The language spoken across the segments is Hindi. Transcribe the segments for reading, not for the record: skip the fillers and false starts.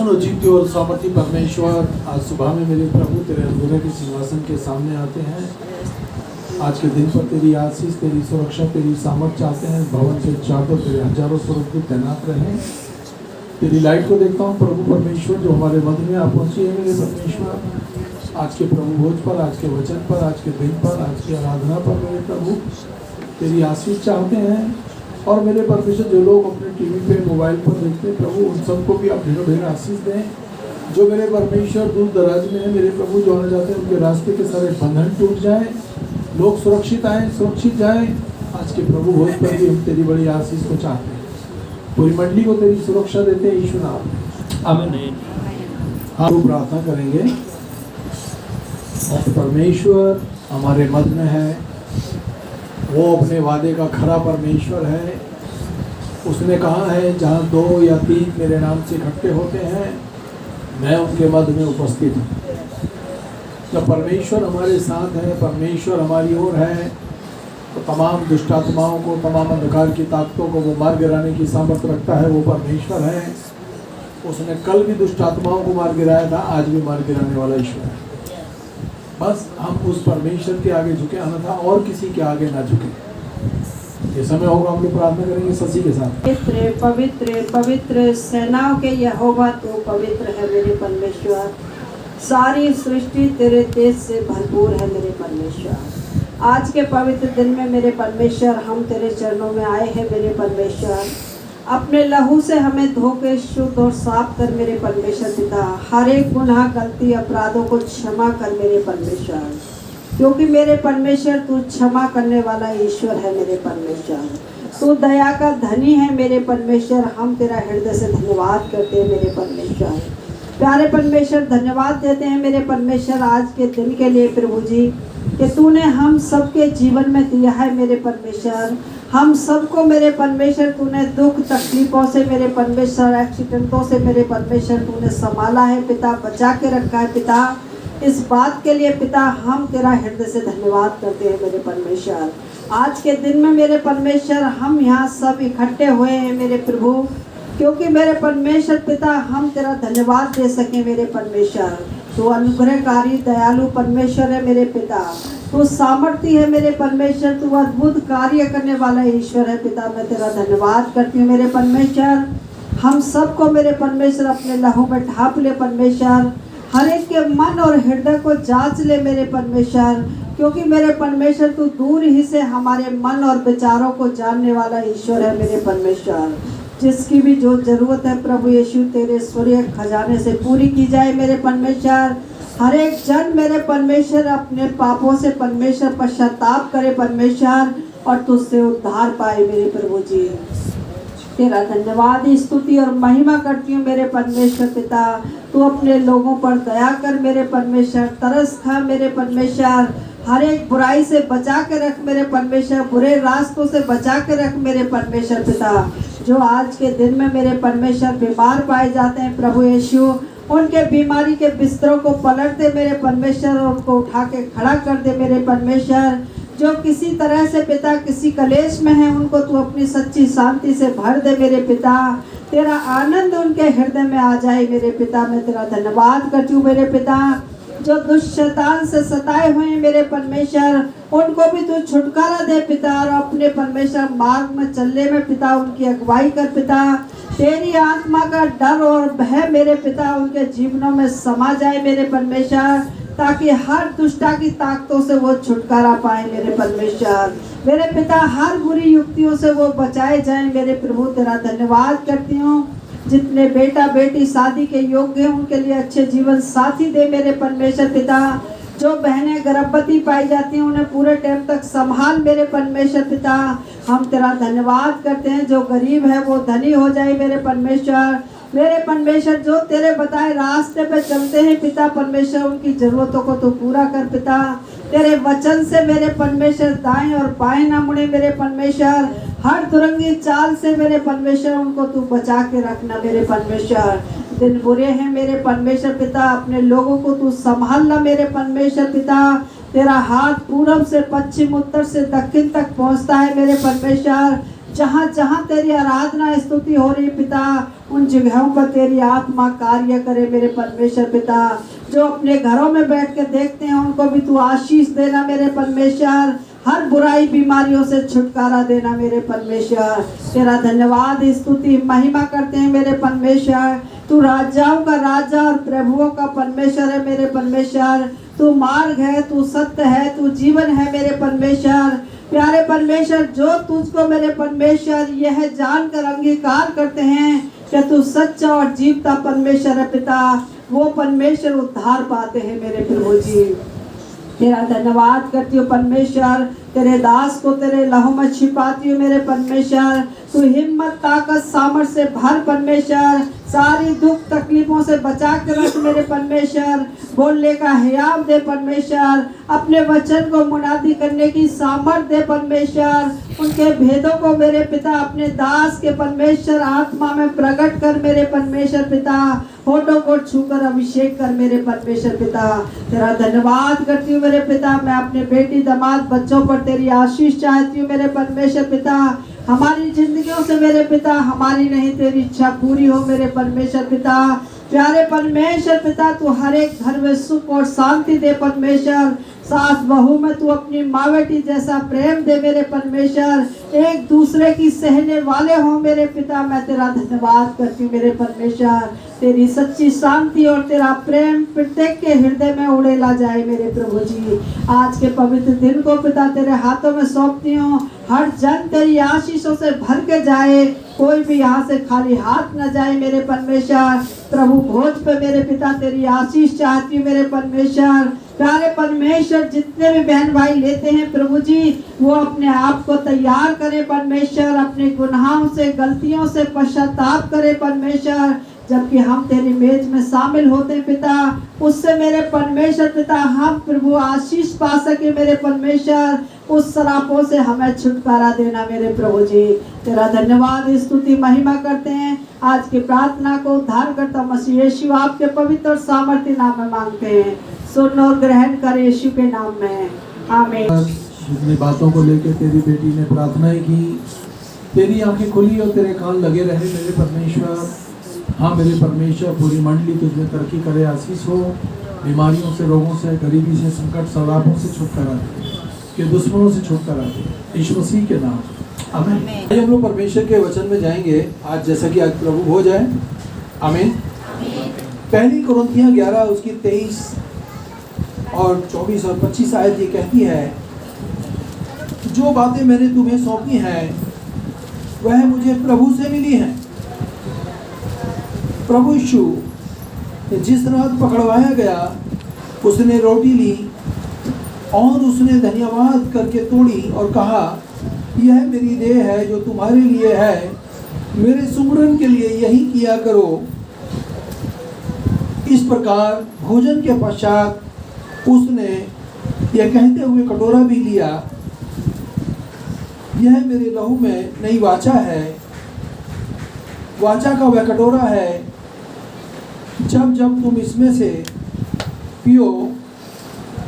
महान और जीती और सामर्थी परमेश्वर, आज सुबह में मेरे प्रभु तेरे अनुग्रह के सिंहासन के सामने आते हैं। आज के दिन पर तेरी आशीष, तेरी सुरक्षा, तेरी सामर्थ चाहते हैं। भवन के चारों तेरे हजारों स्वरूप तैनात रहें। तेरी लाइट को देखता हूँ प्रभु परमेश्वर, जो हमारे मध्य में आप पहुँची है मेरे परमेश्वर। आज के प्रभु भोज पर, आज के वचन पर, आज के दिन पर, आज की आराधना पर मेरे प्रभु तेरी आशीष चाहते हैं। और मेरे परमेश्वर, जो लोग अपने टीवी पे, मोबाइल पर देखते हैं प्रभु, उन सबको भी आप ढेरों ढेर आशीष दें। जो मेरे परमेश्वर दूर दराज में है मेरे प्रभु, जो आना चाहते हैं, उनके रास्ते के सारे बंधन टूट जाएं, लोग सुरक्षित आएँ, सुरक्षित जाएं। आज के प्रभु भोज पर भी हम तेरी बड़ी आशीष को चाहते हैं। पूरी मंडली को तेरी सुरक्षा देते हैं यीशु नाम, आमीन। हम प्रार्थना करेंगे। और परमेश्वर हमारे मध्य में है, वो अपने वादे का खरा परमेश्वर है। उसने कहा है, जहाँ 2 या 3 मेरे नाम से इकट्ठे होते हैं, मैं उनके मध्य में उपस्थित हूँ। जब परमेश्वर हमारे साथ है, परमेश्वर हमारी ओर है, तो तमाम दुष्ट आत्माओं को, तमाम अंधकार की ताकतों को वो मार गिराने की सामर्थ्य रखता है। वो परमेश्वर है। उसने कल भी दुष्ट आत्माओं को मार गिराया था, आज भी मार गिराने वाला ईश्वर है। बस हम उस परमेश्वर के आगे झुके, अन्यथा और किसी के आगे ना झुके। ये समय होगा, हम लोग प्रार्थना करेंगे सच्ची के साथ। पवित्र पवित्र पवित्र सेनाओं के यहोवा, तो पवित्र है मेरे परमेश्वर। सारी सृष्टि तेरे तेज से भरपूर है मेरे परमेश्वर। आज के पवित्र दिन में मेरे परमेश्वर, हम तेरे चरणों में आए हैं मेरे परमेश्वर। अपने लहू से हमें धो के शुद्ध और साफ कर मेरे परमेश्वर पिता। हर एक गुनाह, गलती, अपराधों को क्षमा कर मेरे परमेश्वर, क्योंकि मेरे परमेश्वर तू क्षमा करने वाला ईश्वर है मेरे परमेश्वर। तू दया का धनी है मेरे परमेश्वर। हम तेरा हृदय से धन्यवाद करते हैं मेरे परमेश्वर। प्यारे परमेश्वर, धन्यवाद देते हैं मेरे परमेश्वर आज के दिन के लिए प्रभु जी, कि तूने हम सबके जीवन में दिया है मेरे परमेश्वर। हम सबको मेरे परमेश्वर तूने दुख तकलीफों से मेरे परमेश्वर, एक्सीडेंटों से मेरे परमेश्वर तूने संभाला है पिता, बचा के रखा है पिता। इस बात के लिए पिता हम तेरा हृदय से धन्यवाद करते हैं मेरे परमेश्वर। आज के दिन में मेरे परमेश्वर, हम यहाँ सब इकट्ठे हुए हैं मेरे प्रभु, क्योंकि मेरे परमेश्वर पिता हम तेरा धन्यवाद दे सके मेरे परमेश्वर। तू अनुग्रहकारी दयालु परमेश्वर है मेरे पिता। तू सामर्थी है मेरे परमेश्वर। तू अद्भुत कार्य करने वाला ईश्वर है पिता। मैं तेरा धन्यवाद करती हूँ मेरे परमेश्वर। हम सबको मेरे परमेश्वर अपने लहू में ढाप ले परमेश्वर। हर एक के मन और हृदय को जांच ले मेरे परमेश्वर, क्योंकि मेरे परमेश्वर तू दूर ही से हमारे मन और विचारों को जानने वाला ईश्वर है मेरे परमेश्वर। जिसकी भी जो जरूरत है प्रभु यीशु, तेरे स्वर्गीय खजाने से पूरी की जाए मेरे परमेश्वर। हर एक जन मेरे परमेश्वर अपने पापों से परमेश्वर पश्चाताप करे परमेश्वर, और तुझसे उद्धार पाए मेरे प्रभु जी। तेरा धन्यवाद, स्तुति और महिमा करती हूँ मेरे परमेश्वर पिता। तू अपने लोगों पर दया कर मेरे परमेश्वर। तरस खा मेरे परमेश्वर। हर एक बुराई से बचा के रख मेरे परमेश्वर। बुरे रास्तों से बचा के रख मेरे परमेश्वर पिता। जो आज के दिन में मेरे परमेश्वर बीमार पाए जाते हैं प्रभु यीशु, उनके बीमारी के बिस्तरों को पलट दे मेरे परमेश्वर, और उनको उठा के खड़ा कर दे मेरे परमेश्वर। जो किसी तरह से पिता किसी कलेश में है, उनको तू अपनी सच्ची शांति से भर दे मेरे पिता। तेरा आनंद उनके हृदय में आ जाए मेरे पिता। मैं तेरा धन्यवाद करती हूँ मेरे पिता। जो दुष्ट शैतान से सताए हुए हैं मेरे परमेश्वर, उनको भी तू छुटकारा दे पिता, और अपने परमेश्वर मार्ग में चलने में पिता उनकी अगुवाई कर पिता। तेरी आत्मा का डर और भय मेरे पिता उनके जीवनों में समा जाए मेरे परमेश्वर, ताकि हर दुष्टा की ताकतों से वो छुटकारा पाए मेरे परमेश्वर। मेरे पिता हर बुरी युक्तियों से वो बचाए जाए मेरे प्रभु। तेरा धन्यवाद करती हूँ। जितने बेटा बेटी शादी के योग्य हैं, उनके लिए अच्छे जीवन साथी दे मेरे परमेश्वर पिता। जो बहनें गर्भवती पाई जाती हैं, उन्हें पूरे टाइम तक संभाल मेरे परमेश्वर पिता। हम तेरा धन्यवाद करते हैं। जो गरीब है वो धनी हो जाए मेरे परमेश्वर। मेरे परमेश्वर, जो तेरे बताए रास्ते पे चलते हैं पिता परमेश्वर, उनकी जरूरतों को तू पूरा कर पिता। तेरे वचन से मेरे परमेश्वर दाएं और बाएं ना मुड़े मेरे परमेश्वर। हर दुरंगी चाल से मेरे परमेश्वर उनको तू बचा के रखना मेरे परमेश्वर। दिन बुरे हैं मेरे परमेश्वर पिता, अपने लोगों को तू संभालना मेरे परमेश्वर पिता। तेरा हाथ पूरब से पश्चिम, उत्तर से दक्षिण तक पहुंचता है मेरे परमेश्वर। जहाँ जहाँ तेरी आराधना स्तुति हो रही पिता, उन जगहों पर तेरी आत्मा कार्य करे मेरे परमेश्वर पिता। जो अपने घरों में बैठ के देखते हैं उनको भी तू आशीष देना मेरे परमेश्वर। हर बुराई बीमारियों से छुटकारा देना मेरे परमेश्वर। तेरा धन्यवाद स्तुति महिमा करते हैं मेरे परमेश्वर। तू राजाओं का राजा और प्रभुओं का परमेश्वर है मेरे परमेश्वर। तू मार्ग है, तू सत्य है, तू जीवन है मेरे परमेश्वर। प्यारे परमेश्वर, जो तुझको मेरे परमेश्वर यह जानकर अंगीकार करते हैं कि तू सच्चा और जीवता परमेश्वर है पिता, वो परमेश्वर उद्धार पाते हैं मेरे प्रभु जी। तेरा धन्यवाद करती हूँ परमेश्वर। तेरे दास को तेरे लहू में छिपाती हूँ मेरे परमेश्वर। तू हिम्मत ताकत सामर्थ्य से भर परमेश्वर। सारी दुख तकलीफों से बचा के रख मेरे परमेश्वर। बोलने का हयाव दे परमेश्वर। अपने वचन को मुनादी करने की सामर्थ दे परमेश्वर। उनके भेदों को मेरे पिता अपने दास के परमेश्वर आत्मा में प्रकट कर मेरे परमेश्वर पिता। होठों को छूकर अभिषेक कर मेरे परमेश्वर पिता। तेरा धन्यवाद करती हूँ मेरे पिता। मैं अपने बेटी दामाद बच्चों पर तेरी आशीष चाहती हूँ मेरे परमेश्वर पिता। हमारी जिंदगियों से मेरे पिता हमारी नहीं तेरी इच्छा पूरी हो मेरे परमेश्वर पिता। प्यारे परमेश्वर पिता, तू हर एक घर में सुख और शांति दे परमेश्वर। सास बहू में तू अपनी माँ बेटी जैसा प्रेम दे मेरे परमेश्वर। एक दूसरे की सहने वाले हो मेरे पिता। मैं तेरा धन्यवाद करती हूँ मेरे परमेश्वर। तेरी सच्ची शांति और तेरा प्रेम प्रत्येक के हृदय में उड़ेला जाए मेरे प्रभु जी। आज के पवित्र दिन को पिता तेरे हाथों में सौंपती हूँ। हर जन तेरी आशीषों से भर के जाए, कोई भी यहाँ से खाली हाथ न जाए मेरे परमेश्वर। प्रभु भोज पे मेरे पिता तेरी आशीष चाहती हूँ मेरे परमेश्वर। प्यारे परमेश्वर, जितने भी बहन भाई लेते हैं प्रभु जी, वो अपने आप को तैयार करे परमेश्वर। अपने गुनाहों से गलतियों से पश्चाताप करे परमेश्वर। जबकि हम तेरी मेज में शामिल होते हैं पिता, उससे मेरे परमेश्वर पिता हम प्रभु आशीष पा सके मेरे परमेश्वर। उस शरापों से हमें छुटकारा देना मेरे प्रभु जी। तेरा धन्यवाद स्तुति महिमा करते हैं। आज की प्रार्थना को उद्धार करता मसीह यीशु आपके पवित्र और सामर्थ्य नाम में मांगते हैं। सुन और ग्रहण कर यीशु के नाम में, आमीन। जितनी बातों को लेकर तेरी बेटी ने प्रार्थनाएं की, तेरी आंखें खुली और तेरे कान लगे रहे मेरे परमेश्वर। हाँ मेरे परमेश्वर, पूरी मंडली तुझमें तरक्की करे, आशीष हो। बीमारियों से, रोगों से, गरीबी से, संकट सलापों से छुटकारा दे, के दुश्मनों से छुटकारा दे, यीशु मसीह के नाम, आमीन। आइए हम लोग परमेश्वर के वचन में जाएंगे आज, जैसा कि आज प्रभु हो जाए, आमीन। पहली कुरिन्थियों 11 उसकी 23 और 24 और 25 आयत ये कहती है, जो बातें मैंने तुम्हें सौंपी हैं वह मुझे प्रभु से मिली हैं। प्रभु यीशु जिस रात पकड़वाया गया, उसने रोटी ली और उसने धन्यवाद करके तोड़ी और कहा, यह मेरी देह है जो तुम्हारे लिए है, मेरे सुमरन के लिए यही किया करो। इस प्रकार भोजन के पश्चात उसने यह कहते हुए कटोरा भी लिया, यह मेरे लहू में नई वाचा है। वाचा का वह कटोरा है, जब जब तुम इसमें से पियो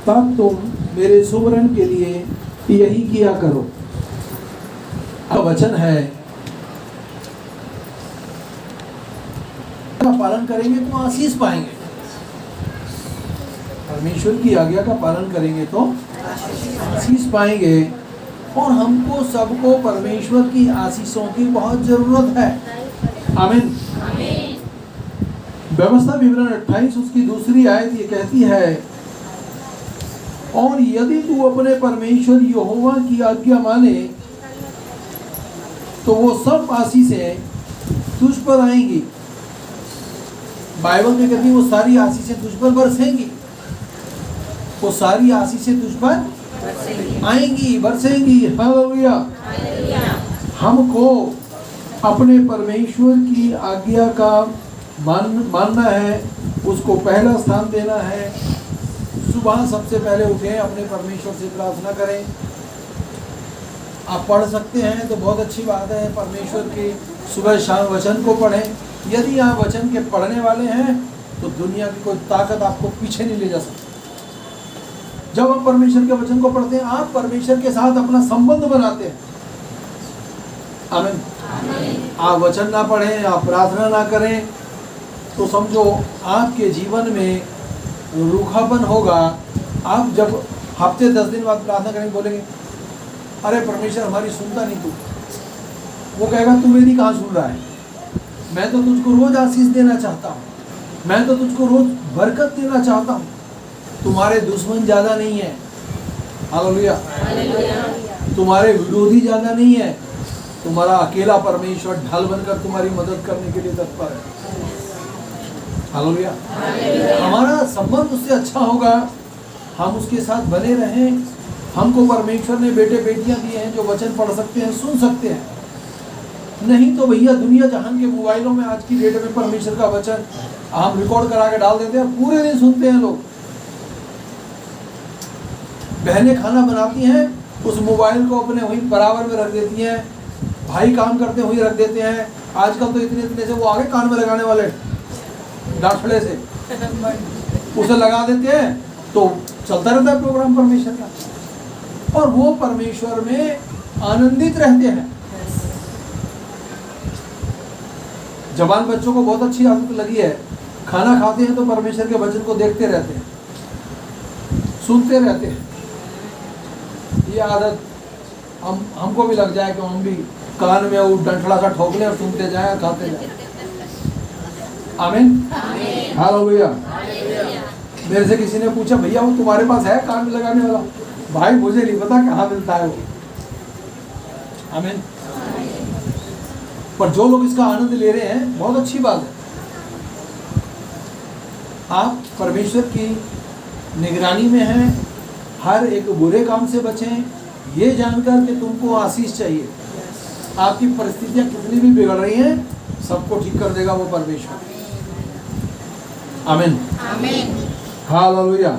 तब तुम मेरे सुमरन के लिए यही किया करो। अब वचन है, का पालन करेंगे तो आशीष पाएंगे। परमेश्वर की आज्ञा का पालन करेंगे तो आशीष पाएंगे। और हमको सबको परमेश्वर की आशीषों की बहुत जरूरत है, आमीन। व्यवस्था विवरण 28 उसकी दूसरी आयत ये कहती है, और यदि तू अपने परमेश्वर यहोवा की आज्ञा माने तो वो सब आशीषें तुझ पर आएंगी। बाइबल में कहती है वो सारी आशीषें तुझ पर बरसेंगी, वो सारी आशीषें तुझ पर आएंगी, बरसेंगी। हालेलुया। हमको अपने परमेश्वर की आज्ञा का मानना है, उसको पहला स्थान देना है। सुबह सबसे पहले उठें, अपने परमेश्वर से प्रार्थना करें। आप पढ़ सकते हैं तो बहुत अच्छी बात है, परमेश्वर के सुबह शाम वचन को पढ़ें। यदि आप वचन के पढ़ने वाले हैं तो दुनिया की कोई ताकत आपको पीछे नहीं ले जा सकती। जब हम परमेश्वर के वचन को पढ़ते हैं, आप परमेश्वर के साथ अपना संबंध बनाते हैं। आमीन। आप वचन ना पढ़ें, आप प्रार्थना ना करें, तो समझो आपके जीवन में रूखापन होगा। आप जब हफ्ते 10 दिन बाद प्रार्थना करेंगे, बोलेंगे अरे परमेश्वर हमारी सुनता नहीं तू। वो कहेगा तू मेरी कहाँ सुन रहा है, मैं तो तुझको रोज आशीष देना चाहता हूँ, मैं तो तुझको रोज बरकत देना चाहता हूँ। तुम्हारे दुश्मन ज़्यादा नहीं है, हालेलुया, तुम्हारे विरोधी ज़्यादा नहीं है, तुम्हारा अकेला परमेश्वर ढाल बनकर तुम्हारी मदद करने के लिए तत्पर है, हालेलुया। हमारा संबंध उससे अच्छा होगा, हम उसके साथ बने रहें। हमको परमेश्वर ने बेटे बेटियां दिए हैं जो वचन पढ़ सकते हैं, सुन सकते हैं। नहीं तो भैया दुनिया जहान के मोबाइलों में आज की डेट में परमेश्वर का वचन हम रिकॉर्ड करा के डाल देते हैं, पूरे दिन सुनते हैं लोग। बहनें खाना बनाती हैं, उस मोबाइल को अपने वहीं बराबर में रख देती हैं, भाई काम करते वहीं रख देते हैं। आजकल तो इतने से वो आगे कान में लगाने वाले डांटफड़े से उसे लगा देते हैं, तो चलता रहता है प्रोग्राम परमेश्वर का, और वो परमेश्वर में आनंदित रहते हैं। जवान बच्चों को बहुत अच्छी आदत लगी है, खाना खाते हैं तो परमेश्वर के वचन को देखते रहते हैं, सुनते रहते हैं। ये आदत हमको भी लग जाए कि हम भी कान में वो डंठला सा ठोक लें और सुनते जाएं, खाते जाएं। आमीन, हालेलुया। मेरे से किसी ने पूछा भैया वो तुम्हारे पास है कान में लगाने वाला? भाई मुझे नहीं पता कहाँ मिलता है वो, आमीन। पर जो लोग इसका आनंद ले रहे हैं, बहुत अच्छी बात है। आप परमेश्वर की निगरानी में हैं, हर एक बुरे काम से बचें, ये जानकर कि तुमको आशीष चाहिए। आपकी परिस्थितियां कितनी भी बिगड़ रही हैं, सबको ठीक कर देगा वो परमेश्वर, आमीन, हालेलुया।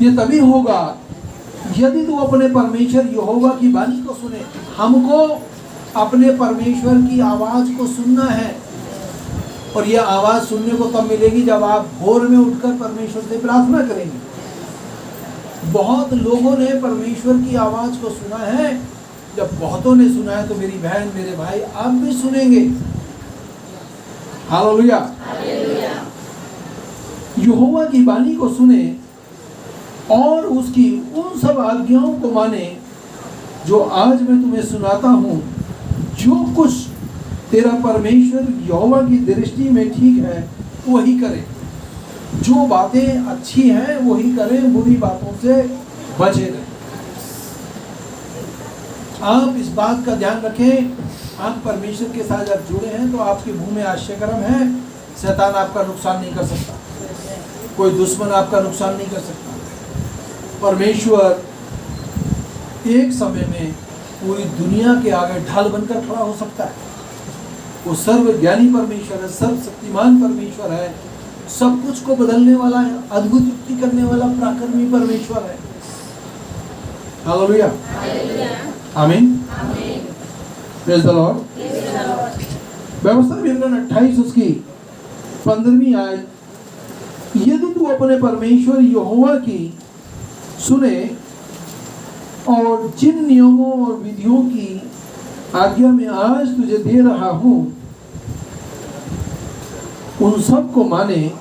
ये तभी होगा यदि तू अपने परमेश्वर यहोवा की वाणी को सुने। हमको अपने परमेश्वर की आवाज को सुनना है, और यह आवाज सुनने को तब मिलेगी जब आप भोर में उठकर परमेश्वर से प्रार्थना करेंगे। बहुत लोगों ने परमेश्वर की आवाज को सुना है, जब बहुतों ने सुना है तो मेरी बहन मेरे भाई आप भी सुनेंगे, हालेलुया। यहोवा की वाणी को सुने और उसकी उन सब आज्ञाओं को माने जो आज मैं तुम्हें सुनाता हूँ। जो कुछ तेरा परमेश्वर यहोवा की दृष्टि में ठीक है वही करें। जो बातें अच्छी हैं वही करें, बुरी बातों से बचे रहें। आप इस बात का ध्यान रखें, आप परमेश्वर के साथ जब जुड़े हैं तो आपके मुंह में आश्चर्यक्रम है। शैतान आपका नुकसान नहीं कर सकता, कोई दुश्मन आपका नुकसान नहीं कर सकता। परमेश्वर एक समय में पूरी दुनिया के आगे ढाल बनकर खड़ा हो सकता है। वो सर्वज्ञानी परमेश्वर है, सर्वशक्तिमान परमेश्वर है, सब कुछ को बदलने वाला है, अद्भुत युक्ति करने वाला पराक्रमी परमेश्वर है, हालेलुया, आमीन, प्रेज़ द लॉर्ड। व्यवस्था विवरण 28 उसकी 15वीं आयत, यदि तू अपने परमेश्वर यहोवा की सुने और जिन नियमों और विधियों की आज्ञा में आज तुझे दे रहा हूं उन सब को माने,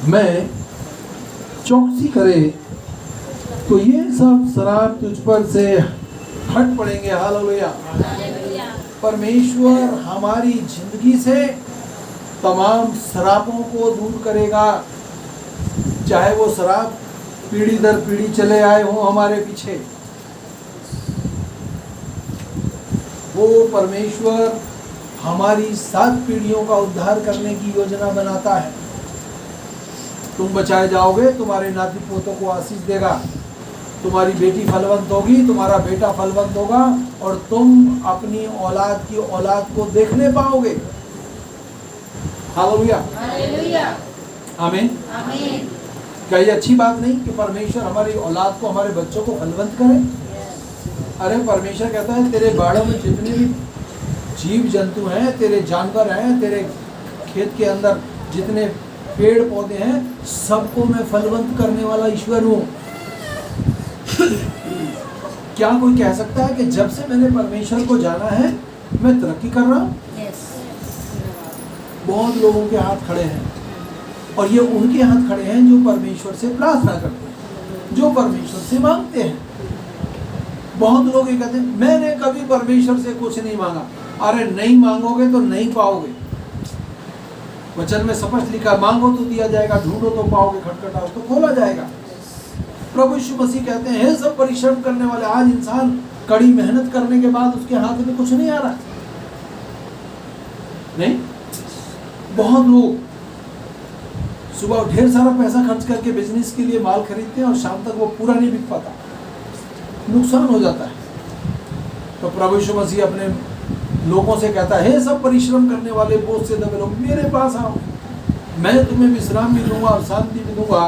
मैं चौकसी करे तो ये सब शराब तुझ पर से हट पड़ेंगे, हालेलुया। परमेश्वर हमारी जिंदगी से तमाम शराबों को दूर करेगा, चाहे वो शराब पीढ़ी दर पीढ़ी चले आए हों हमारे पीछे। वो परमेश्वर हमारी 7 पीढ़ियों का उद्धार करने की योजना बनाता है। तुम बचाए जाओगे, तुम्हारे नाती पोतों को आशीष देगा, तुम्हारी बेटी फलवंत होगी, तुम्हारा बेटा फलवंत होगा, और तुम अपनी औलाद की औलाद को देखने पाओगे, हालेलुया, आमीन। क्या ये अच्छी बात नहीं कि परमेश्वर हमारी औलाद को, हमारे बच्चों को फलवंत करे? अरे परमेश्वर कहता है तेरे बाड़ों में जितने भी जीव जंतु हैं, तेरे जानवर हैं, तेरे खेत के अंदर जितने पेड़ पौधे हैं, सबको मैं फलवंत करने वाला ईश्वर हूँ। क्या कोई कह सकता है कि जब से मैंने परमेश्वर को जाना है मैं तरक्की कर रहा हूँ? बहुत लोगों के हाथ खड़े हैं, और ये उनके हाथ खड़े हैं जो परमेश्वर से प्रार्थना करते हैं, जो परमेश्वर से मांगते हैं। बहुत लोग ये कहते हैं मैंने कभी परमेश्वर से कुछ नहीं मांगा। अरे नहीं मांगोगे तो नहीं पाओगे। वचन में स्पष्ट लिखा, मांगो तो दिया जाएगा, ढूंढो तो पाओगे, खटखटाओ तो खोला जाएगा। प्रभु यीशु मसीह कहते हैं, हे सब परिश्रम करने वाले। आज इंसान कड़ी मेहनत करने के बाद उसके हाथ में कुछ नहीं आ रहा नहीं। बहुत लोग सुबह ढेर सारा पैसा खर्च करके बिजनेस के लिए माल खरीदते हैं और शाम तक वो पूरा नहीं बिक पाता, नुकसान हो जाता है। तो प्रभु यीशु मसीह अपने लोगों से कहता है, हे सब परिश्रम करने वाले बोझ से दबे लोग मेरे पास आओ, मैं तुम्हें विश्राम भी दूंगा और शांति भी दूंगा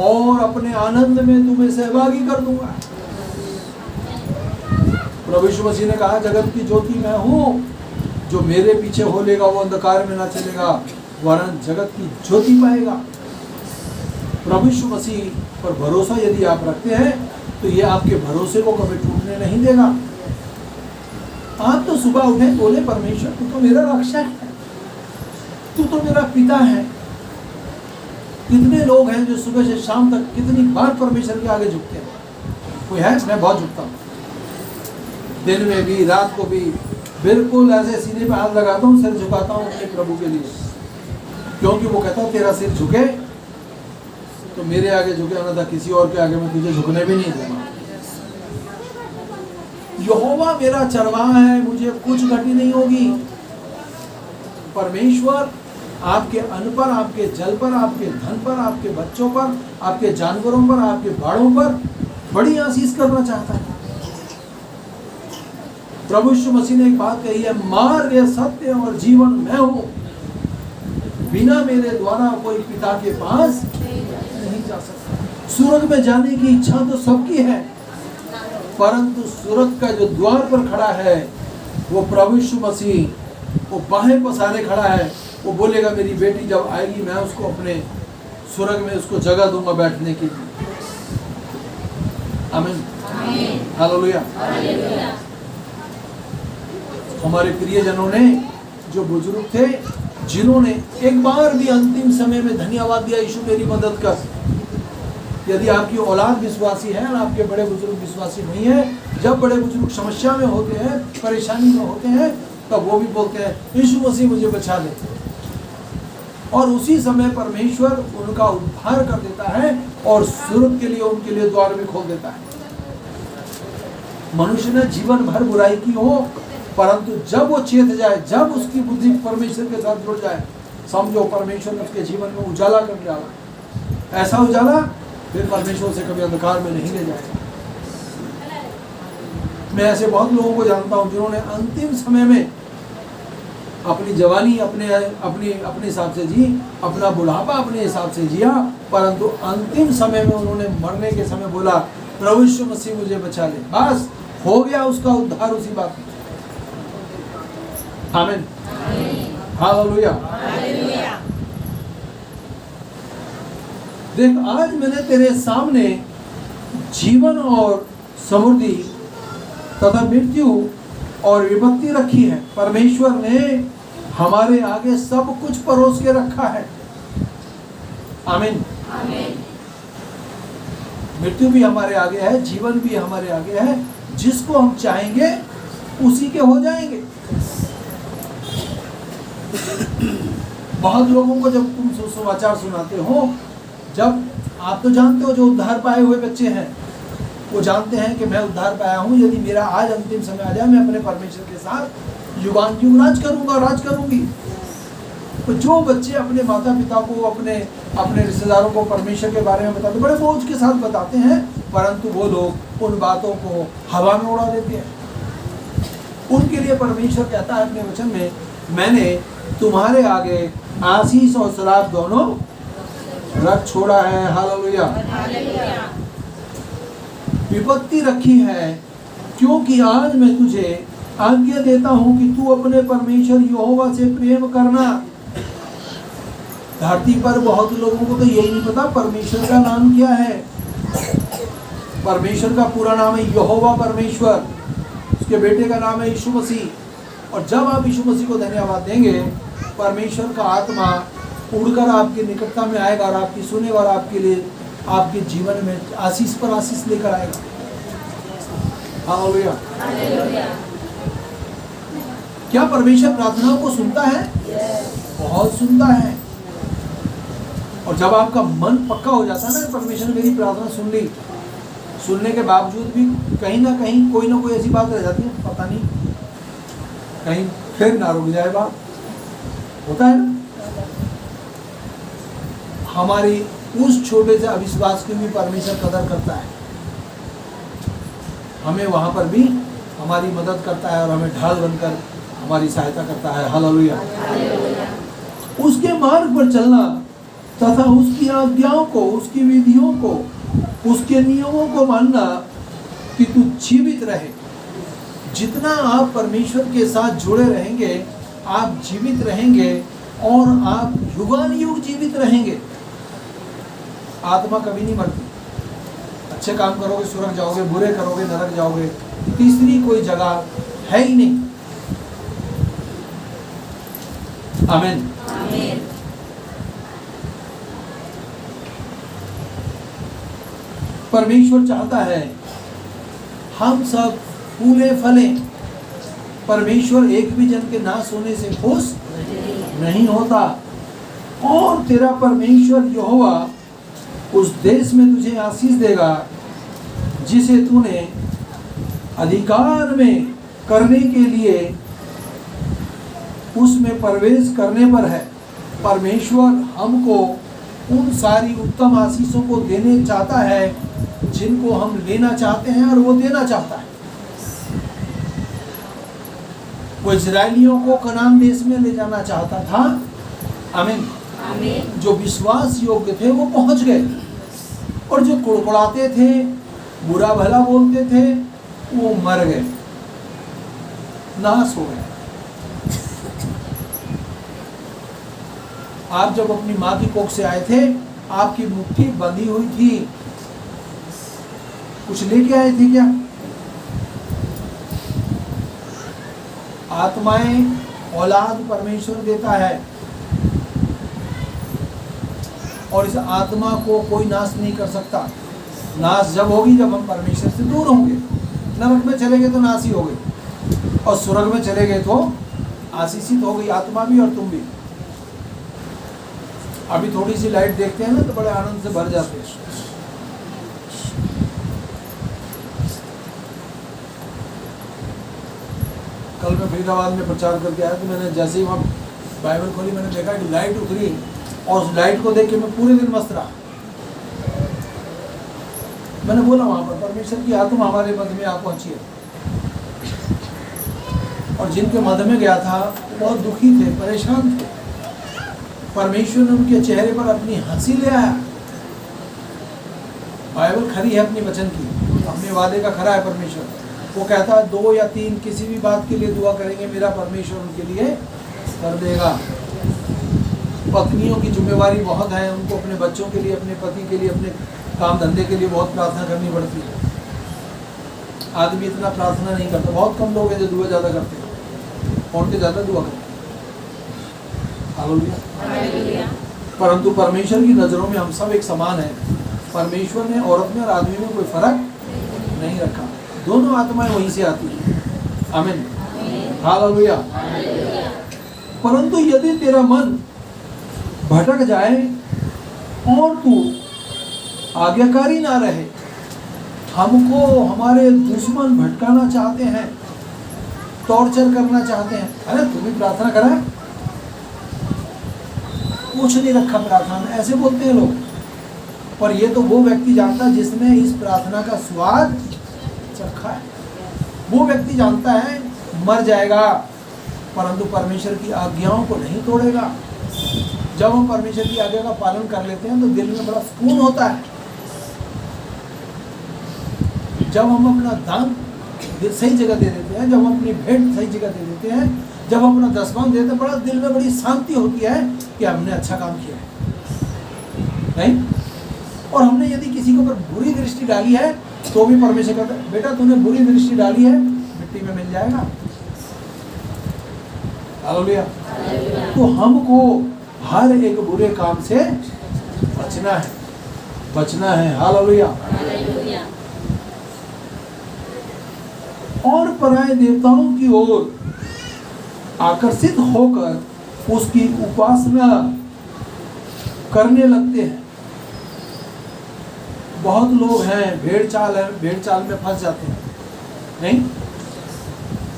और अपने आनंद में तुम्हें सहभागी कर दूंगा। प्रभु यीशु मसीह ने कहा, जगत की ज्योति मैं हूँ, जो मेरे पीछे हो लेगा वो अंधकार में ना चलेगा वरन जगत की ज्योति पाएगा। प्रभु यीशु मसीह पर भरोसा यदि आप रखते हैं तो ये आपके भरोसे को कभी टूटने नहीं देगा। आप तो सुबह उठे बोले, परमेश्वर तू तो मेरा रक्षक है, तू तो मेरा पिता है। कितने लोग हैं जो सुबह से शाम तक कितनी बार परमेश्वर के आगे झुकते हैं? कोई है? मैं बहुत झुकता हूँ, दिन में भी रात को भी, बिल्कुल ऐसे सीने पे हाथ लगाता हूँ, सिर झुकाता हूँ अपने प्रभु के लिए, क्योंकि वो कहता है तेरा सिर झुके तो मेरे आगे झुके, ना था किसी और के आगे मैं तुझे झुकने भी नहीं दूंगा। यहोवा मेरा चरवाहा है, मुझे कुछ घटी नहीं होगी। परमेश्वर आपके अन्न पर, आपके जल पर, आपके धन पर, आपके बच्चों पर, आपके जानवरों पर, आपके बाड़ों पर बड़ी आशीष करना चाहता है। प्रभु यीशु मसीह ने एक बात कही है, मार्ग, सत्य और जीवन मैं हूं, बिना मेरे द्वारा कोई पिता के पास नहीं जा सकता। स्वर्ग में जाने की इच्छा तो सबकी है, परंतु स्वर्ग का जो द्वार पर खड़ा है वो प्रभु यीशु मसीह, वो बाहें पसारे खड़ा है। वो बोलेगा मेरी बेटी जब आएगी मैं उसको अपने स्वर्ग में उसको जगह दूंगा बैठने के लिए। आमीन, हालेलुया। हमारे प्रियजनों ने, जो बुजुर्ग थे, जिन्होंने एक बार भी अंतिम समय में धन्यवाद दिया, यीशु मेरी मदद कर। यदि आपकी औलाद विश्वासी है और आपके बड़े बुजुर्ग विश्वासी नहीं है, जब बड़े बुजुर्ग समस्या में होते हैं, परेशानी में होते हैं, तब वो भी बोलते हैं यीशु मसीह मुझे बचा ले, और उसी समय परमेश्वर उनका उद्धार कर देता है और स्वर्ग के लिए उनके लिए द्वार भी खोल देता है। मनुष्य ने जीवन भर बुराई की हो, परंतु जब वो चेत जाए, जब उसकी बुद्धि परमेश्वर के साथ जुड़ जाए, समझो परमेश्वर ने उसके जीवन में उजाला कर डाला। ऐसा उजाला फिर परमेश्वर से कभी अंधकार में नहीं ले जाएगा। मैं ऐसे बहुत लोगों को जानता हूं जिन्होंने अंतिम समय में अपनी जवानी अपने हिसाब से जी, अपना बुढ़ापा अपने हिसाब से जिया, परंतु अंतिम समय में उन्होंने मरने के समय बोला प्रभु यीशु मसीह मुझे बचा ले, बस हो गया उसका उद्धार उसी बात में। आमीन, हालेलुया। देख, आज मैंने तेरे सामने जीवन और समृद्धि तथा मृत्यु और विपत्ति रखी है। परमेश्वर ने हमारे आगे सब कुछ परोस के रखा है। आमीन। मृत्यु भी हमारे आगे है, जीवन भी हमारे आगे है। जिसको हम चाहेंगे उसी के हो जाएंगे। बहुत लोगों को जब तुम सुसमाचार सुनाते हो, जब आप तो जानते हो जो उद्धार पाए हुए बच्चे हैं, वो जानते हैं कि मैं उद्धार पाया हूँ, यदि मेरा आज अंतिम समय आ जाए मैं अपने परमेश्वर के साथ युगानुयुग राज करूँगा, राज करूँगी। तो जो बच्चे अपने माता पिता को, अपने रिश्तेदारों को परमेश्वर के बारे में बताते, बड़े बोझ के साथ बताते हैं, परंतु वो लोग उन बातों को हवा में उड़ा देते हैं। उनके लिए परमेश्वर कहता है अपने वचन में, मैंने तुम्हारे आगे आशीष और श्राप दोनों रख छोड़ा है। हालेलुया। विपत्ति रखी है, क्योंकि आज मैं तुझे आज्ञा देता हूं कि तू अपने परमेश्वर यहोवा से प्रेम करना। धरती पर बहुत लोगों को तो यही नहीं पता परमेश्वर का नाम क्या है। परमेश्वर का पूरा नाम है यहोवा परमेश्वर, उसके बेटे का नाम है यीशु मसीह। और जब आप यीशु मसीह को धन्यवाद देंगे, परमेश्वर का आत्मा उड़कर आपकी निकटता में आएगा और आपकी सुनेगा और आपके लिए आपके जीवन में आशीष पर आशीष लेकर आएगा। हालेलुया। क्या परमेश्वर प्रार्थनाओं को सुनता है? बहुत सुनता है। और जब आपका मन पक्का हो जाता है ना, परमेश्वर ने मेरी प्रार्थना सुन ली, सुनने के बावजूद भी कहीं ना कहीं कोई ना कोई ऐसी बात रह जाती है, पता नहीं कहीं फिर ना रुक जाए बात, होता है ना। हमारी उस छोटे से अविश्वास की भी परमेश्वर कदर करता है, हमें वहां पर भी हमारी मदद करता है और हमें ढाल बनकर हमारी सहायता करता है। हालेलुया। उसके मार्ग पर चलना तथा उसकी आज्ञाओं को, उसकी विधियों को, उसके नियमों को मानना कि तू जीवित रहे। जितना आप परमेश्वर के साथ जुड़े रहेंगे, आप जीवित रहेंगे और आप युगानुयुग जीवित रहेंगे। आत्मा कभी नहीं मरती। अच्छे काम करोगे स्वर्ग जाओगे, बुरे करोगे नरक जाओगे, तीसरी कोई जगह है ही नहीं। आमीन। परमेश्वर चाहता है हम सब फूले फले। परमेश्वर एक भी जन के नाश होने से खुश नहीं होता। और तेरा परमेश्वर यहोवा उस देश में तुझे आशीष देगा जिसे तूने अधिकार में करने के लिए उसमें प्रवेश करने पर है। परमेश्वर हमको उन सारी उत्तम आशीषों को देने चाहता है जिनको हम लेना चाहते हैं और वो देना चाहता है। वो इजरायलियों को कनान देश में ले जाना चाहता था। आमीन। जो विश्वास योग्य थे वो पहुंच गए, और जो कुड़कुड़ाते थे, बुरा भला बोलते थे, वो मर गए, नाश हो गए। आप जब अपनी माँ की कोख से आए थे, आपकी मुट्ठी बंधी हुई थी, कुछ लेके आए थे क्या? आत्माएं औलाद परमेश्वर देता है, और इस आत्मा को कोई नाश नहीं कर सकता। नाश जब होगी जब हम परमेश्वर से दूर होंगे। नरक में चले गए तो नाश ही हो गए, और स्वर्ग में चले गए तो आशीषित हो गई आत्मा भी और तुम भी। अभी थोड़ी सी लाइट देखते हैं ना तो बड़े आनंद से भर जाते हैं। कल मैं फरीदाबाद में प्रचार करके आया तो मैंने जैसे ही वहाँ बाइबल खोली, मैंने देखा कि लाइट उतरी, और उस लाइट को देख के मैं पूरे दिन मस्त रहा। मैंने बोला वहां पर परमेश्वर की आत्मा हमारे मध्य में आ पहुंची है। और जिनके मध्य में गया था वो बहुत दुखी थे, परेशान थे। परमेश्वर ने उनके चेहरे पर अपनी हंसी ले आया। बाइबल खरी है अपनी वचन की, अपने वादे का खरा है परमेश्वर। वो कहता है 2 या 3 किसी भी बात के लिए दुआ करेंगे, मेरा परमेश्वर उनके लिए कर देगा। पत्नियों की जिम्मेवारी बहुत है, उनको अपने बच्चों के लिए, अपने पति के लिए, अपने काम धंधे के लिए बहुत प्रार्थना करनी पड़ती है। आदमी इतना प्रार्थना नहीं करता, बहुत कम लोग हैं जो दुआ ज़्यादा करते हैं, औरतें ज़्यादा दुआ करती हैं। हालेलुया। परंतु परमेश्वर की नज़रों में हम सब एक समान है। परमेश्वर ने औरत में और आदमी में कोई फर्क नहीं रखा, दोनों आत्माएं वहीं से आती हैं। आमीन। हालेलुया। परंतु यदि तेरा मन भटक जाए और तू आज्ञाकारी ना रहे, हमको हमारे दुश्मन भटकाना चाहते हैं, टॉर्चर करना चाहते हैं। अरे तू भी प्रार्थना करा, कुछ नहीं रखा प्रार्थना में, ऐसे बोलते हैं लोग। पर ये तो वो व्यक्ति जानता है जिसने इस प्रार्थना का स्वाद चखा है। वो व्यक्ति जानता है मर जाएगा परंतु परमेश्वर की आज्ञाओं को नहीं तोड़ेगा। जब हम परमेश्वर की आज्ञा का पालन कर लेते हैं तो दिल में बड़ा सुकून होता है। जब हम अपना दान सही जगह दे देते हैं, जब हम अपनी भेंट सही जगह दे देते हैं, जब हम अपना दशमांश देते हैं, बड़ा दिल में बड़ी शांति होती है कि हमने अच्छा काम किया है। नहीं? और हमने यदि किसी के ऊपर बुरी दृष्टि डाली है तो भी परमेश्वर कहता है बेटा तूने बुरी दृष्टि डाली है, मिट्टी में मिल जाएगा। हालेलुया। तो हमको हर एक बुरे काम से बचना है। हालेलुया। और पराये देवताओं की ओर आकर्षित होकर उसकी उपासना करने लगते हैं। बहुत लोग हैं भेड़ चाल में फंस जाते हैं। नहीं,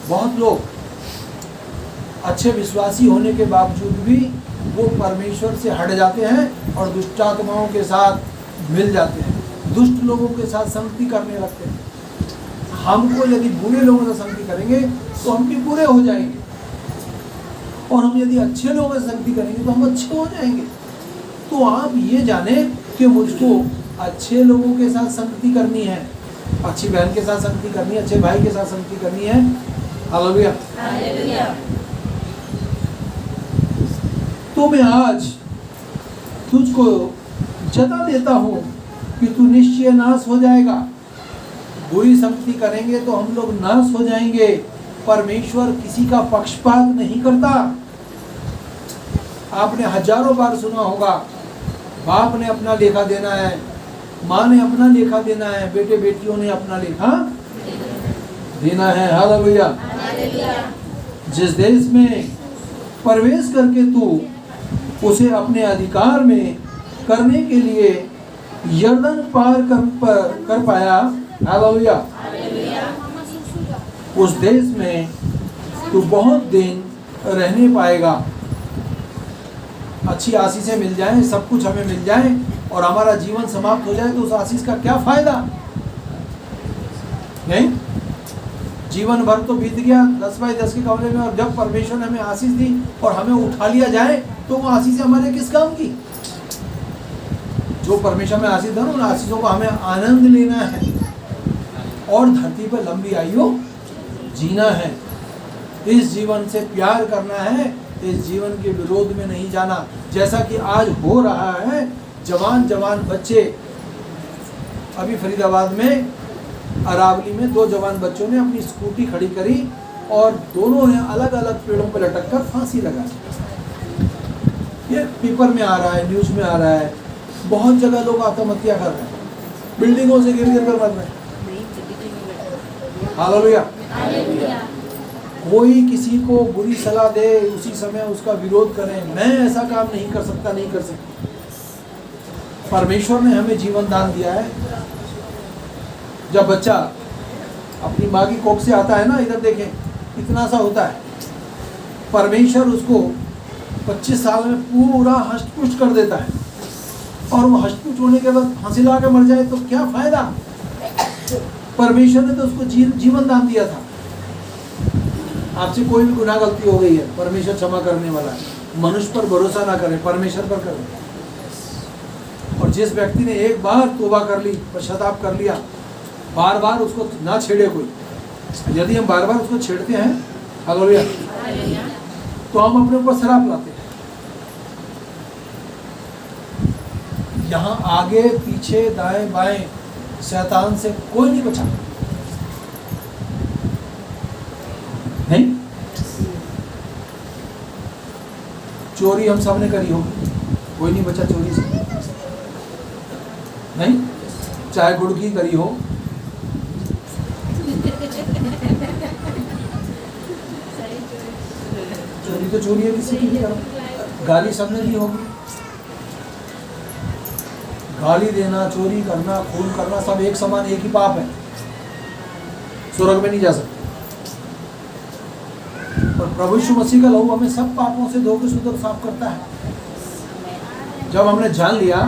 बहुत लोग अच्छे विश्वासी होने के बावजूद भी वो परमेश्वर से हट जाते हैं और दुष्टात्माओं के साथ मिल जाते हैं, दुष्ट लोगों के साथ संगति करने लगते हैं। हमको यदि बुरे लोगों से संगति करेंगे तो हम भी बुरे हो जाएंगे, और हम यदि अच्छे लोगों से संगति करेंगे तो हम अच्छे हो जाएंगे। तो आप ये जाने कि मुझको अच्छे लोगों के साथ संगति करनी है, अच्छी बहन के साथ संगति करनी है, अच्छे भाई के साथ संगति करनी है। हालेलुया। तो मैं आज तुझको जता देता हूँ कि तू निश्चय नाश हो जाएगा। बुरी संगति करेंगे तो हम लोग नाश हो जाएंगे। परमेश्वर किसी का पक्षपात नहीं करता। आपने हजारों बार सुना होगा, बाप ने अपना लेखा देना है, माँ ने अपना लेखा देना है, बेटे बेटियों ने अपना लेखा देना है। हालेलुया। जिस देश में प्रवेश करके तू उसे अपने अधिकार में करने के लिए यर्दन पार कर पाया, हालेलुया, उस देश में तू बहुत दिन रहने पाएगा। अच्छी आशीषें मिल जाएं, सब कुछ हमें मिल जाए और हमारा जीवन समाप्त हो जाए तो उस आशीष का क्या फायदा? नहीं, जीवन भर तो बीत गया 10x10 के कमरे में, और जब परमेश्वर ने हमें आशीष दी और हमें उठा लिया जाए तो वो आशीषें हमारे किस काम की? जो परमेश्वर में आशीष है उन आशीषों को हमें आनंद लेना है और धरती पर लंबी आयु जीना है। इस जीवन से प्यार करना है, इस जीवन के विरोध में नहीं जाना। जैसा कि आज हो रहा है, जवान बच्चे, अभी फरीदाबाद में अरावली में 2 जवान बच्चों ने अपनी स्कूटी खड़ी करी और दोनों ने अलग अलग पेड़ों पर लटक कर फांसी लगा। ये पेपर में आ रहा है, न्यूज में आ रहा है, बहुत जगह लोग आत्महत्या कर रहे हैं, बिल्डिंगों से गिर कर मर रहे हैं। हालेलुया। कोई किसी को बुरी सलाह दे, उसी समय उसका विरोध करें, मैं ऐसा काम नहीं कर सकता, नहीं कर सकता। परमेश्वर ने हमें जीवन दान दिया है। जब बच्चा अपनी माँ की कोख से आता है ना, इधर देखें इतना सा होता है, परमेश्वर उसको 25 साल में पूरा हष्ट-पुष्ट कर देता है, और वो हष्ट-पुष्ट होने के बाद फांसी लगा के मर जाए तो क्या फायदा? परमेश्वर ने तो उसको जीवन दान दिया था। आपसे कोई भी गुनाह गलती हो गई है, परमेश्वर क्षमा करने वाला है। मनुष्य पर भरोसा ना करें, परमेश्वर पर करें। और जिस व्यक्ति ने एक बार तौबा कर ली, पश्चाताप कर लिया, बार बार उसको ना छेड़े कोई। यदि हम बार बार उसको छेड़ते हैं, हालेलुया, तो हम अपने ऊपर शराब लाते हैं। यहाँ आगे पीछे दाएं बाएं शैतान से कोई नहीं बचा। नहीं, चोरी हम सबने करी होगी, कोई नहीं बचा चोरी से। नहीं, चाहे गुड़ की करी हो, चोरी तो चोरी है, किसी की भी करो। गाली सबने दी होगी। गाली देना, चोरी करना, खून करना सब एक समान, एक ही पाप है, स्वर्ग में नहीं जा सकते। और प्रभु यीशु मसीह का लहू हमें सब पापों से धो के शुद्ध साफ करता है। जब हमने जान लिया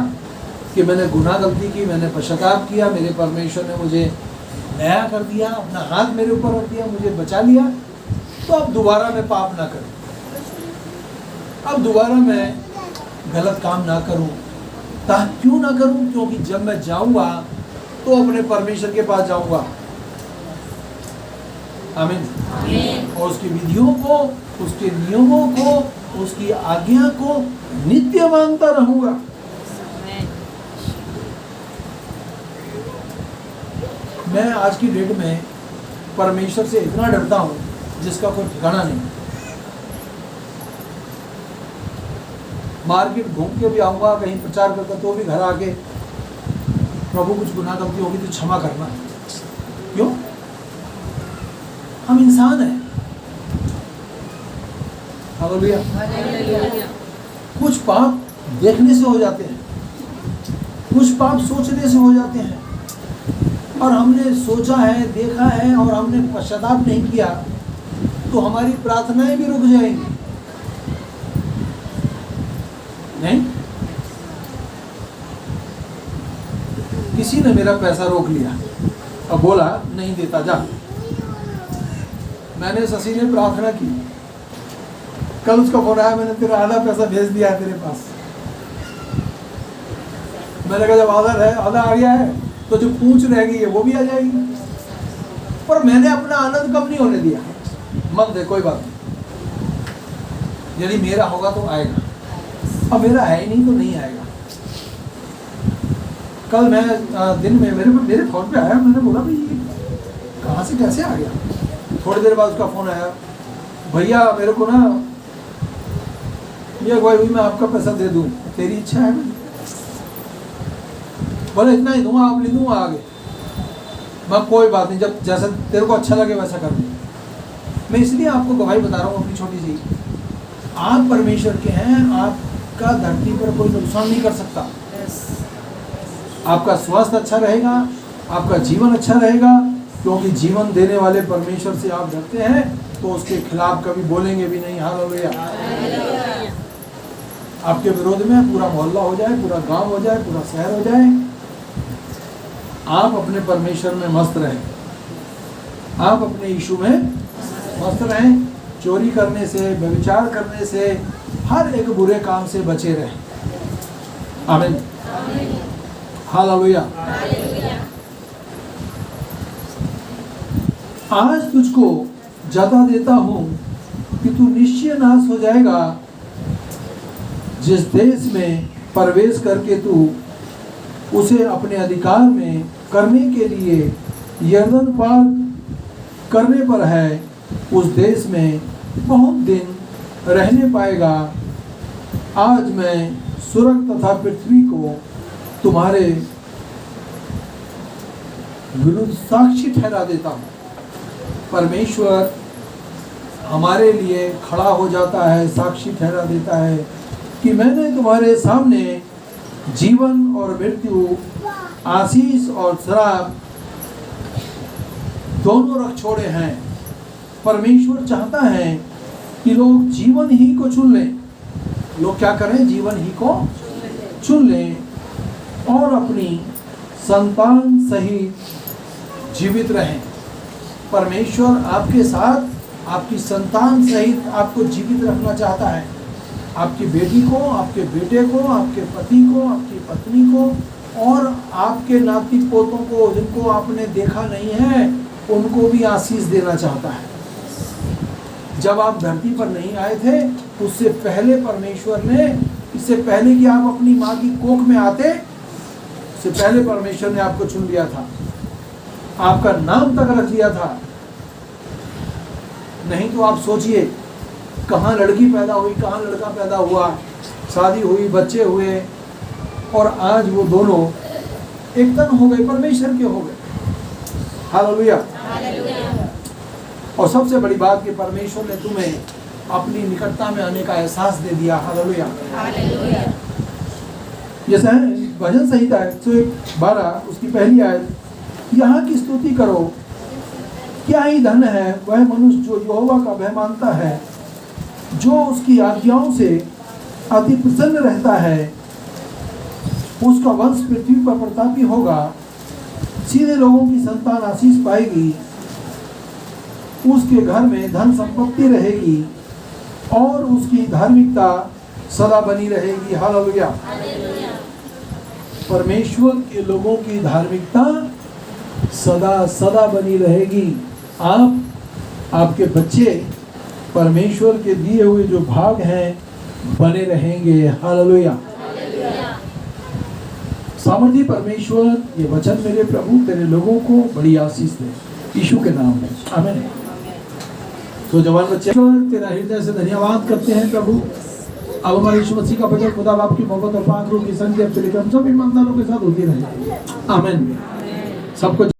कि मैंने गुनाह गलती की, मैंने पश्चाताप किया, मेरे परमेश्वर ने मुझे नया कर दिया, अपना हाथ मेरे ऊपर रख दिया, मुझे बचा लिया, तो अब दोबारा मैं पाप ना करूं, अब दोबारा मैं गलत काम ना करूं। क्यों ना करूं? क्योंकि जब मैं जाऊंगा तो अपने परमेश्वर के पास जाऊंगा। आमीन। और उसकी विधियों को, उसके नियमों को, उसकी आज्ञा को नित्य मानता रहूंगा। मैं आज की डेट में परमेश्वर से इतना डरता हूँ जिसका कोई ठिकाना नहीं। मार्केट घूम के भी आऊँगा, कहीं प्रचार करता तो भी घर आके प्रभु कुछ गुनाह गलती होगी तो क्षमा करना। क्यों? हम इंसान हैं। हालेलुया। कुछ पाप देखने से हो जाते हैं, कुछ पाप सोचने से हो जाते हैं, और हमने सोचा है, देखा है और हमने पश्चाताप नहीं किया तो हमारी प्रार्थनाएं भी रुक जाएंगी। नहीं, किसी ने मेरा पैसा रोक लिया, अब बोला नहीं देता जा। मैंने शशि ने प्रार्थना की, कल उसका फोन आया, मैंने तेरा आधा पैसा भेज दिया है तेरे पास। मैंने कहा जब आधा आ गया है तो जो पूछ रह गई है वो भी आ जाएगी। पर मैंने अपना आनंद कम नहीं होने दिया। मन दे, कोई बात नहीं, यदि मेरा होगा तो आएगा, अब मेरा है ही नहीं तो नहीं आएगा। कल मैं दिन में मेरे फोन पे आया, मैंने बोला भाई ये कहाँ से कैसे आ गया। थोड़ी देर बाद उसका फोन आया, भैया मेरे को ना ये भाई मैं आपका पैसा दे दूं, तेरी इच्छा है। बोले इतना ही दूंगा, आप ले दूंगा आगे। मैं कोई बात नहीं, जब जैसा तेरे को अच्छा लगे वैसा कर दूँ। मैं इसलिए आपको गवाही बता रहा हूँ अपनी छोटी सी, आप परमेश्वर के हैं, आपका धरती पर कोई नुकसान नहीं कर सकता। आपका स्वास्थ्य अच्छा रहेगा, आपका जीवन अच्छा रहेगा, क्योंकि जीवन देने वाले परमेश्वर से आप डरते हैं तो उसके खिलाफ कभी बोलेंगे भी नहीं। हालेलुया। आपके विरोध में पूरा मोहल्ला हो जाए, पूरा गांव हो जाए, पूरा शहर हो जाए, आप अपने परमेश्वर में मस्त रहें, आप अपने यीशु में मस्त रहें। चोरी करने से, व्यभिचार करने से, हर एक बुरे काम से बचे रहें। आमीन। हालेलुया। आज तुझको जता देता हूं कि तू निश्चय नाश हो जाएगा, जिस देश में प्रवेश करके तू उसे अपने अधिकार में करने के लिए यरदन पार करने पर है, उस देश में बहुत दिन रहने पाएगा। आज मैं स्वर्ग तथा पृथ्वी को तुम्हारे विरुद्ध साक्षी ठहरा देता हूँ। परमेश्वर हमारे लिए खड़ा हो जाता है, साक्षी ठहरा देता है कि मैंने तुम्हारे सामने जीवन और मृत्यु, आशीष और श्राप दोनों रख छोड़े हैं। परमेश्वर चाहता है कि लोग जीवन ही को चुन लें। लोग क्या करें? जीवन ही को चुन लें और अपनी संतान सहित जीवित रहें। परमेश्वर आपके साथ, आपकी संतान सहित आपको जीवित रखना चाहता है। आपकी बेटी को, आपके बेटे को, आपके पति को, आपकी पत्नी को और आपके नाती पोतों को, जिनको आपने देखा नहीं है, उनको भी आशीष देना चाहता है। जब आप धरती पर नहीं आए थे, उससे पहले परमेश्वर ने, इससे पहले कि आप अपनी माँ की कोख में आते, उससे पहले परमेश्वर ने आपको चुन लिया था, आपका नाम तक रख लिया था। नहीं तो आप सोचिए, कहाँ लड़की पैदा हुई, कहाँ लड़का पैदा हुआ, शादी हुई, बच्चे हुए, और आज वो दोनों एक तन हो गए, परमेश्वर के हो गए। हालेलुया। और सबसे बड़ी बात कि परमेश्वर ने तुम्हें अपनी निकटता में आने का एहसास दे दिया। हालेलुया। जैसा है भजन संहिता 112 उसकी पहली आयत, यहाँ की स्तुति करो, क्या ही धन है वह मनुष्य जो यहोवा का भय मानता है, जो उसकी आज्ञाओं से अति प्रसन्न रहता है। उसका वंश पृथ्वी पर प्रतापी होगा, सीधे लोगों की संतान आशीष पाएगी, उसके घर में धन संपत्ति रहेगी और उसकी धार्मिकता सदा बनी रहेगी। हालेलुया। परमेश्वर के लोगों की धार्मिकता सदा सदा बनी रहेगी। आप, आपके बच्चे परमेश्वर के दिए हुए जो भाग हैं बने रहेंगे। हालेलुया। सामर्थी परमेश्वर, ये वचन मेरे प्रभु तेरे लोगों को बड़ी आशीष दे, यीशु के नाम में आमीन। तो जवान बच्चे, तेरा हृदय से धन्यवाद करते हैं प्रभु। अब हमारे यीशु मसीह का वचन खुदा बाप की मोहब्बत और पाक रूह की संगति अब चलेकर हम सब ईमानदारों के साथ होती रहे आमीन। सबको